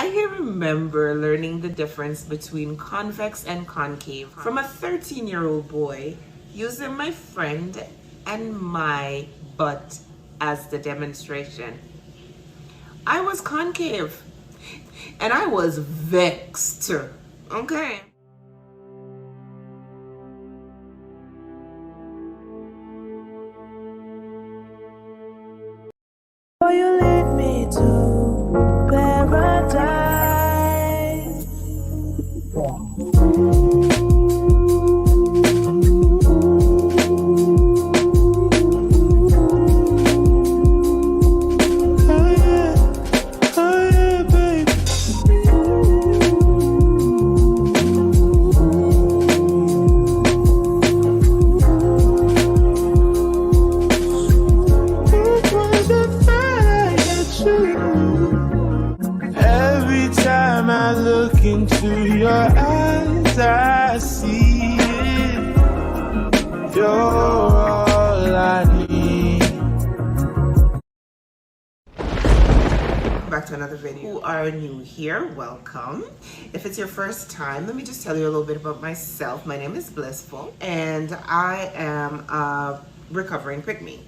I remember learning the difference between convex and concave from a 13-year-old boy using my friend and my butt as the demonstration. I was concave and I was vexed, okay? Will you lead me to paradise? Every time I look into your eyes, I see it. You're all I need. Back to another video. Who are new here, welcome. If it's your first time, let me just tell you a little bit about myself. My name is Blissful and I am a recovering pick-me.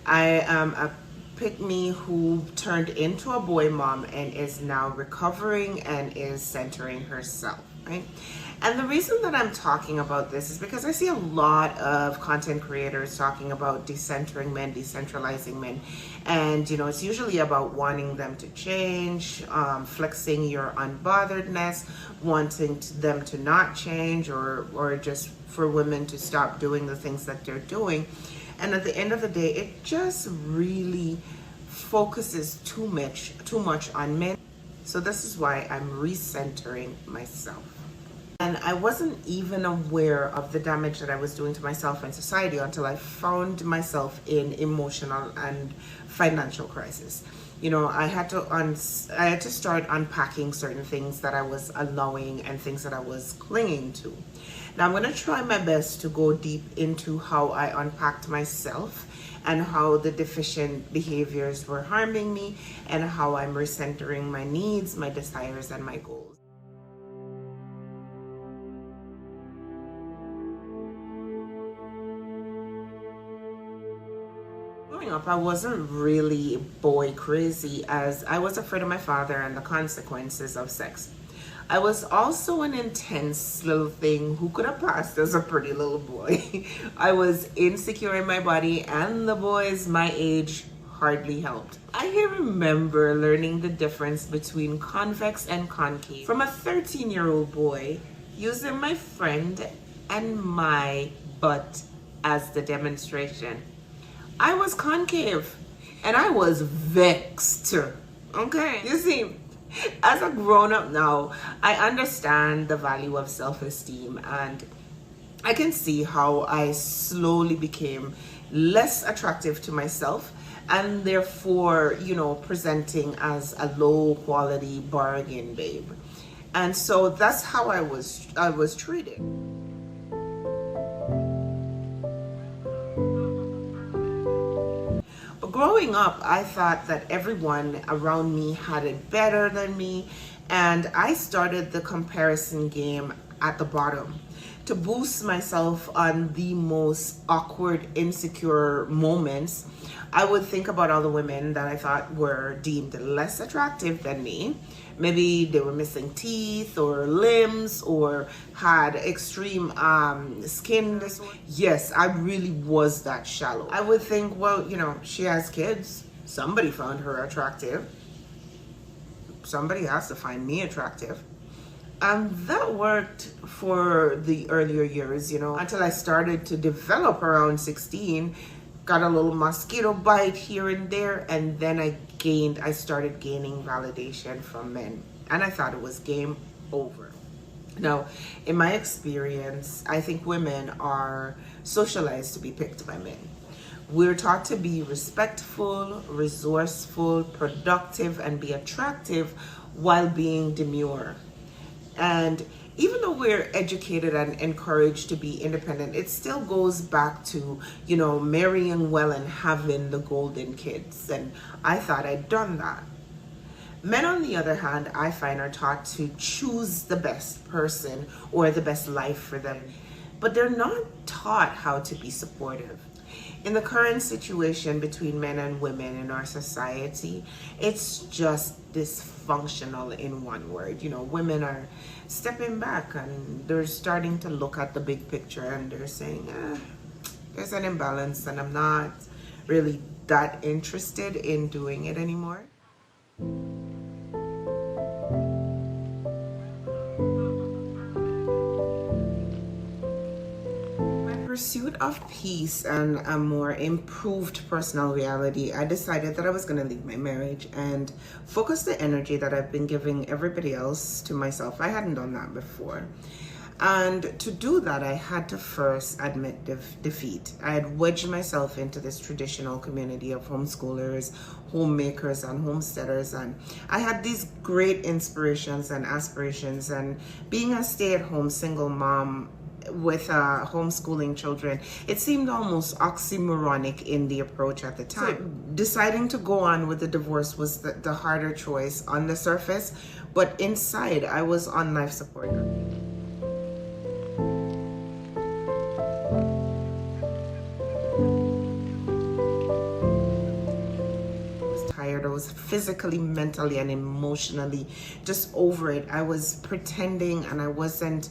I am a pick-me who turned into a boy mom and is now recovering and is centering herself, right? And the reason that I'm talking about this is because I see a lot of content creators talking about decentering men, decentralizing men. And, you know, it's usually about wanting them to change, flexing your unbotheredness, wanting them to not change, or just for women to stop doing the things that they're doing. And at the end of the day, it just really focuses too much on men. So this is why I'm recentering myself. And I wasn't even aware of the damage that I was doing to myself and society until I found myself in emotional and financial crisis. You know, I had to start unpacking certain things that I was allowing and things that I was clinging to. Now I'm going to try my best to go deep into how I unpacked myself and how the deficient behaviors were harming me and how I'm recentering my needs, my desires, and my goals. Growing up, I wasn't really boy crazy, as I was afraid of my father and the consequences of sex. I was also an intense little thing who could have passed as a pretty little boy. I was insecure in my body, and the boys my age hardly helped. I remember learning the difference between convex and concave from a 13-year-old boy using my friend and my butt as the demonstration. I was concave and I was vexed, okay? You see, as a grown-up now, I understand the value of self-esteem, and I can see how I slowly became less attractive to myself and therefore, you know, presenting as a low-quality bargain babe. And so that's how I was treated. Growing up, I thought that everyone around me had it better than me, and I started the comparison game at the bottom to boost myself on the most awkward, insecure moments. I would think about all the women that I thought were deemed less attractive than me. Maybe they were missing teeth or limbs or had extreme skin disorder. Yes, I really was that shallow. I would think, well, you know, she has kids. Somebody found her attractive. Somebody has to find me attractive. And that worked for the earlier years, you know, until I started to develop around 16. Got a little mosquito bite here and there, and then I started gaining validation from men, and I thought it was game over. Now, in my experience, I think women are socialized to be picked by men. We're taught to be respectful, resourceful, productive, and be attractive while being demure. And even though we're educated and encouraged to be independent, it still goes back to, you know, marrying well and having the golden kids. And I thought I'd done that. Men, on the other hand, I find are taught to choose the best person or the best life for them, but they're not taught how to be supportive. In the current situation between men and women in our society, it's just dysfunctional in one word. You know, women are stepping back and they're starting to look at the big picture and they're saying, there's an imbalance and I'm not really that interested in doing it anymore. Pursuit of peace and a more improved personal reality, I decided that I was going to leave my marriage and focus the energy that I've been giving everybody else to myself. I hadn't done that before. And to do that, I had to first admit defeat. I had wedged myself into this traditional community of homeschoolers, homemakers, and homesteaders. And I had these great inspirations and aspirations. And being a stay-at-home single mom with homeschooling children, it seemed almost oxymoronic in the approach at the time. So deciding to go on with the divorce was the harder choice on the surface, but inside I was on life support. I was physically, mentally, and emotionally just over it. I was pretending and I wasn't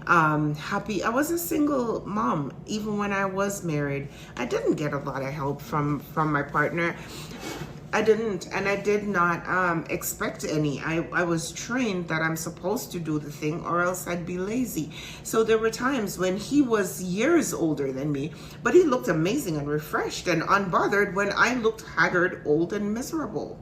happy. I was a single mom. Even when I was married, I didn't get a lot of help from my partner. I didn't, and I did not expect any. I was trained that I'm supposed to do the thing or else I'd be lazy. So there were times when he was years older than me, but he looked amazing and refreshed and unbothered when I looked haggard, old, and miserable.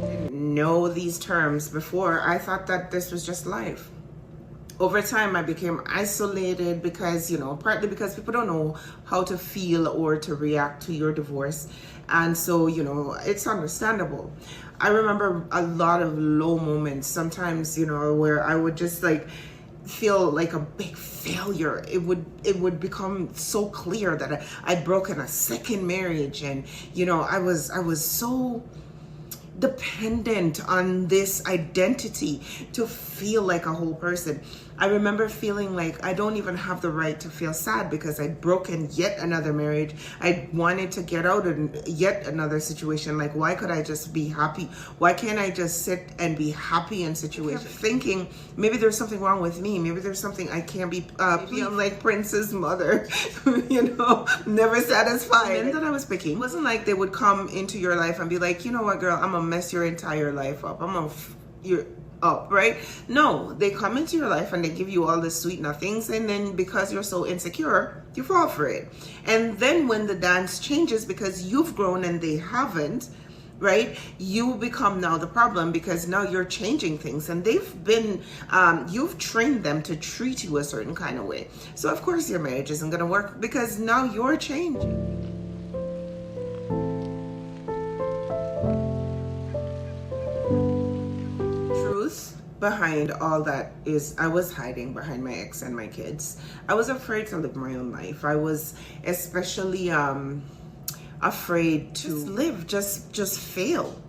Didn't know these terms before. I thought that this was just life. Over time, I became isolated because, partly because people don't know how to feel or to react to your divorce. And so, it's understandable. I remember a lot of low moments, sometimes, where I would just feel like a big failure. It would become so clear that I'd broken a second marriage. And, I was so dependent on this identity to feel like a whole person. I remember feeling like I don't even have the right to feel sad because I'd broken yet another marriage. I wanted to get out of yet another situation. Like, why could I just be happy? Why can't I just sit and be happy in situations? Thinking maybe there's something wrong with me. Maybe there's something I can't be. Maybe I'm like Prince's mother, never satisfied. The men that I was picking, it wasn't like they would come into your life and be like, you know what, girl, I'm gonna mess your entire life up. You're up, right? No, they come into your life and they give you all the sweet nothings, and then because you're so insecure, you fall for it. And then when the dance changes because you've grown and they haven't, right, you become now the problem because now you're changing things and they've been you've trained them to treat you a certain kind of way. So of course your marriage isn't going to work because now you're changing. Behind all that is I was hiding behind my ex and my kids. I was afraid to live my own life. I was especially afraid to live, just fail,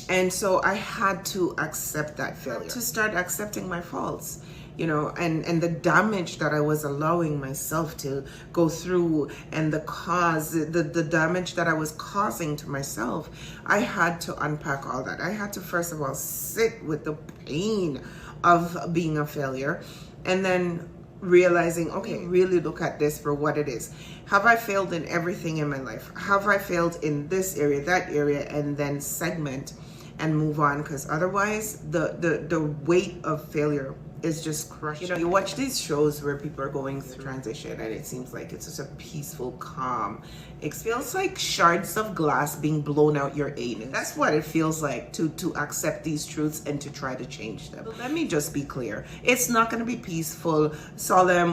and so I had to accept that failure, to start accepting my faults, and the damage that I was allowing myself to go through, and the damage that I was causing to myself. I had to unpack all that. I had to first of all sit with the pain of being a failure, and then realizing, okay, really look at this for what it is. Have I failed in everything in my life? Have I failed in this area, that area, and then segment and move on? Because otherwise the weight of failure is just crushing. You watch these shows where people are going through transition and it seems like it's just a peaceful, calm. It feels like shards of glass being blown out your anus. That's what it feels like to accept these truths and to try to change them. Let me just be clear. It's not going to be peaceful, solemn,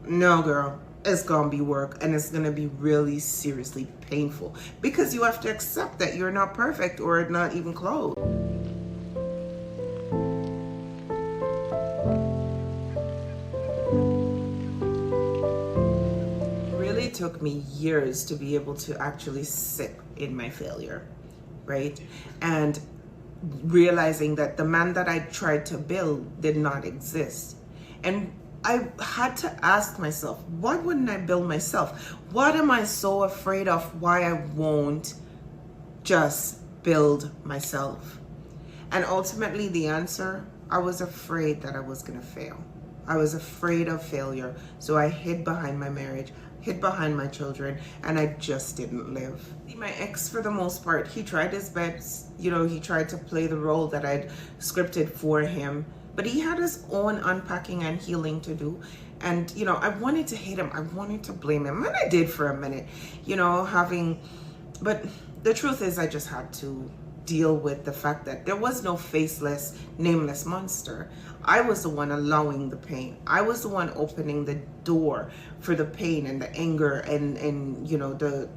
no girl. It's gonna be work, and it's gonna be really seriously painful because you have to accept that you're not perfect or not even close. took me years to be able to actually sit in my failure, right? And realizing that the man that I tried to build did not exist. And I had to ask myself, why wouldn't I build myself? What am I so afraid of? Why I won't just build myself? And ultimately the answer, I was afraid that I was gonna fail. I was afraid of failure. So I hid behind my marriage, hid behind my children, and I just didn't live. My ex, for the most part, he tried his best. You know, he tried to play the role that I'd scripted for him, but he had his own unpacking and healing to do. And, you know, I wanted to hate him. I wanted to blame him. And I did for a minute, you know, but the truth is I just had to deal with the fact that there was no faceless, nameless monster. I was the one allowing the pain. I was the one opening the door for the pain and the anger and you know, the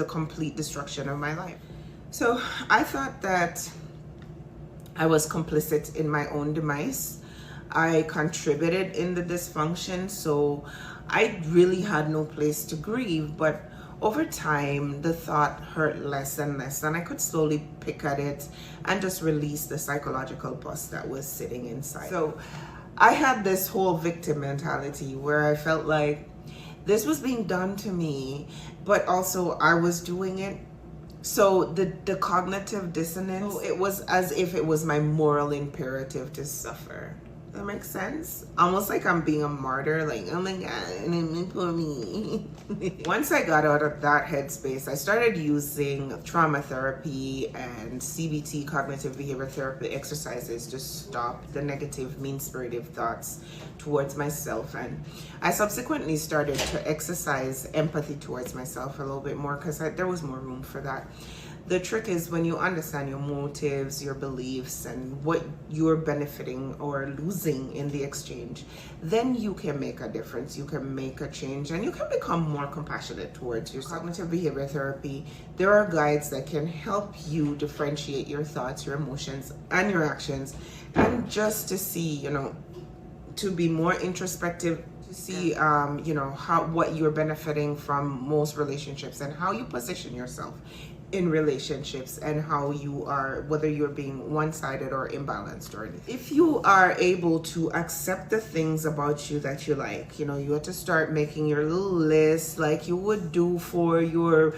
complete destruction of my life. So I thought that I was complicit in my own demise. I contributed in the dysfunction, so I really had no place to grieve. But over time, the thought hurt less and less, and I could slowly pick at it and just release the psychological pus that was sitting inside. So I had this whole victim mentality where I felt like this was being done to me, but also I was doing it. So the cognitive dissonance, it was as if it was my moral imperative to suffer. That makes sense? Almost like I'm being a martyr, like, oh my God, poor me. Once I got out of that headspace, I started using trauma therapy and CBT, cognitive behavior therapy exercises to stop the negative, mean-spirited thoughts towards myself. And I subsequently started to exercise empathy towards myself a little bit more because there was more room for that. The trick is when you understand your motives, your beliefs, and what you're benefiting or losing in the exchange, then you can make a difference, you can make a change, and you can become more compassionate towards yourself. Cognitive behavior therapy, there are guides that can help you differentiate your thoughts, your emotions, and your actions, and just to see, you know, to be more introspective, to see, you know, what you're benefiting from most relationships and how you position yourself in relationships and how you are, whether you're being one-sided or imbalanced or anything. If you are able to accept the things about you that you like, you know, you have to start making your little list like you would do for your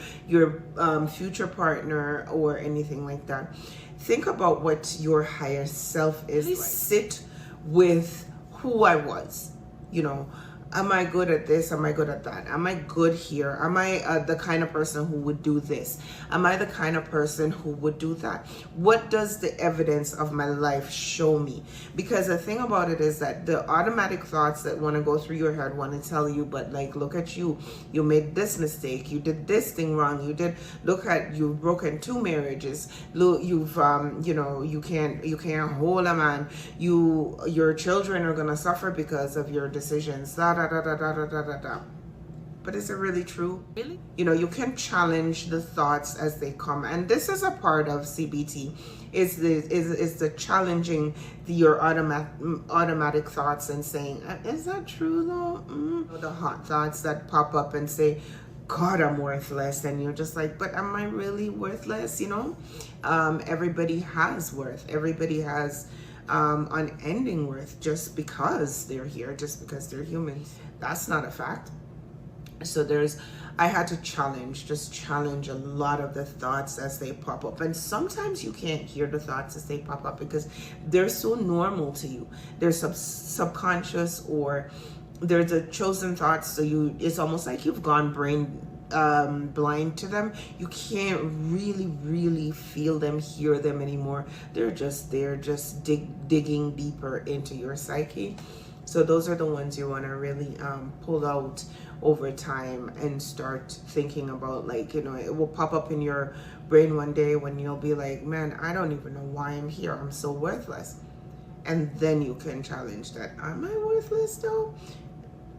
future partner or anything like that. Think about what your higher self is like. Sit with who I was, you know. Am I good at this? Am I good at that? Am I good here? Am I the kind of person who would do this? Am I the kind of person who would do that? What does the evidence of my life show me? Because the thing about it is that the automatic thoughts that want to go through your head want to tell you, but like, look at you. You made this mistake. You did this thing wrong. You've broken 2 marriages. Look, you've, you know, you can't hold a man. Your children are going to suffer because of your decisions. But is it really true? Really? You know, you can challenge the thoughts as they come, and this is a part of CBT. Is the challenging your automatic thoughts and saying, is that true though? The hot thoughts that pop up and say, God, I'm worthless, and you're just like, but am I really worthless? You know, everybody has worth. Everybody has unending worth just because they're here, just because they're humans. That's not a fact. So I had to challenge a lot of the thoughts as they pop up. And sometimes you can't hear the thoughts as they pop up because they're so normal to you. They're subconscious, or they're the chosen thoughts. So it's almost like you've gone blind to them. You can't really feel them, hear them anymore. They're just digging deeper into your psyche. So those are the ones you want to really pull out over time and start thinking about. Like, you know, it will pop up in your brain one day when you'll be like, man, I don't even know why I'm here. I'm so worthless. And then you can challenge that. Am I worthless though?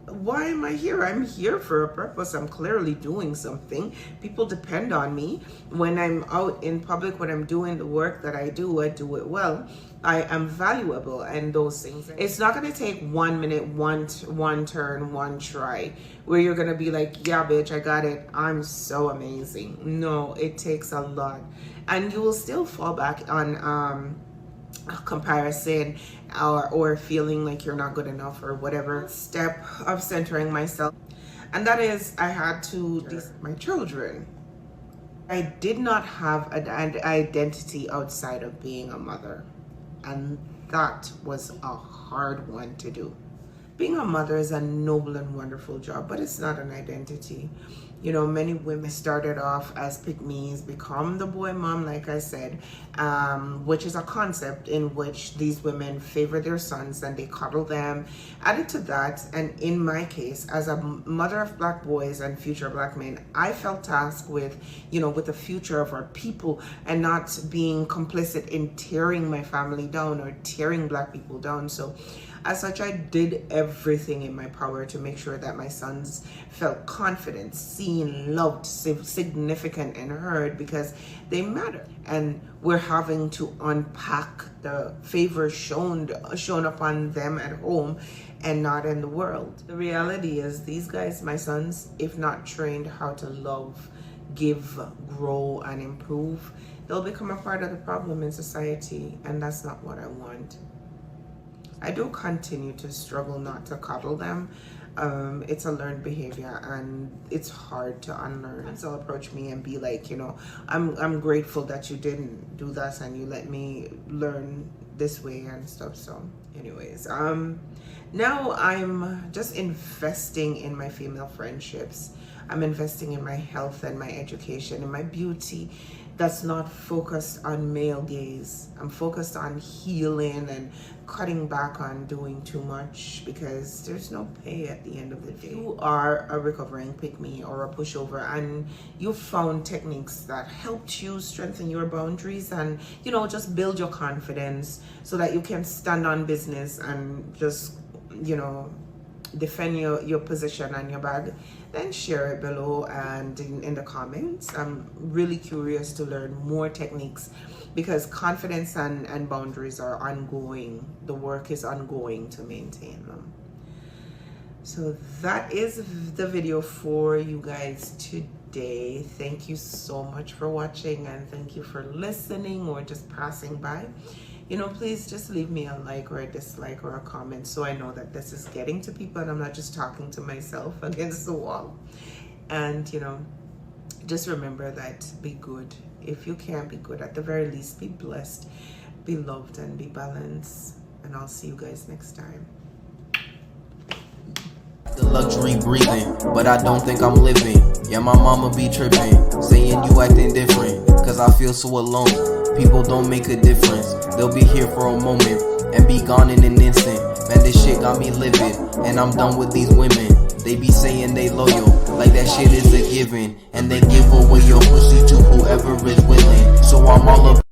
why am I here? I'm here for a purpose. I'm clearly doing something. People depend on me. When I'm out in public, when I'm doing the work that I do it well. I am valuable, and those things. It's not going to take 1 minute, one turn, one try, where you're going to be like, yeah, bitch, I got it. I'm so amazing. No, it takes a lot. And you will still fall back on comparison or feeling like you're not good enough or whatever. Step of centering myself, and that is I had to my children. I did not have an identity outside of being a mother, and that was a hard one to do. Being a mother is a noble and wonderful job, but it's not an identity. You know, many women started off as pick-me's, become the boy mom, like I said, which is a concept in which these women favor their sons and they coddle them. Added to that, and in my case, as a mother of black boys and future black men, I felt tasked with, you know, with the future of our people and not being complicit in tearing my family down or tearing black people down. So as such, I did everything in my power to make sure that my sons felt confident, seen, loved, significant, and heard, because they matter. And we're having to unpack the favor shown upon them at home and not in the world. The reality is these guys, my sons, if not trained how to love, give, grow, and improve, they'll become a part of the problem in society, and that's not what I want. I do continue to struggle not to coddle them. It's a learned behavior and it's hard to unlearn. So approach me and be like, you know, I'm grateful that you didn't do that and you let me learn this way and stuff. So anyways, now I'm just investing in my female friendships. I'm investing in my health and my education and my beauty. That's not focused on male gaze. I'm focused on healing and cutting back on doing too much, because there's no pay at the end of the day. If you are a recovering pick-me or a pushover and you found techniques that helped you strengthen your boundaries and, you know, just build your confidence so that you can stand on business and just, you know, defend your position and your bag, then share it below and in the comments. I'm really curious to learn more techniques, because confidence and boundaries are ongoing. The work is ongoing to maintain them. So that is the video for you guys today. Thank you so much for watching, and thank you for listening or just passing by. You know, please just leave me a like or a dislike or a comment so I know that this is getting to people and I'm not just talking to myself against the wall. And, you know, just remember that be good. If you can't be good, at the very least, be blessed, be loved, and be balanced. And I'll see you guys next time. The luxury breathing, but I don't think I'm living. Yeah, my mama be tripping, saying you acting different, cause I feel so alone. People don't make a difference. They'll be here for a moment and be gone in an instant. Man, this shit got me livid, and I'm done with these women. They be saying they loyal, like that shit is a given, and they give away your pussy to whoever is willing. So I'm all up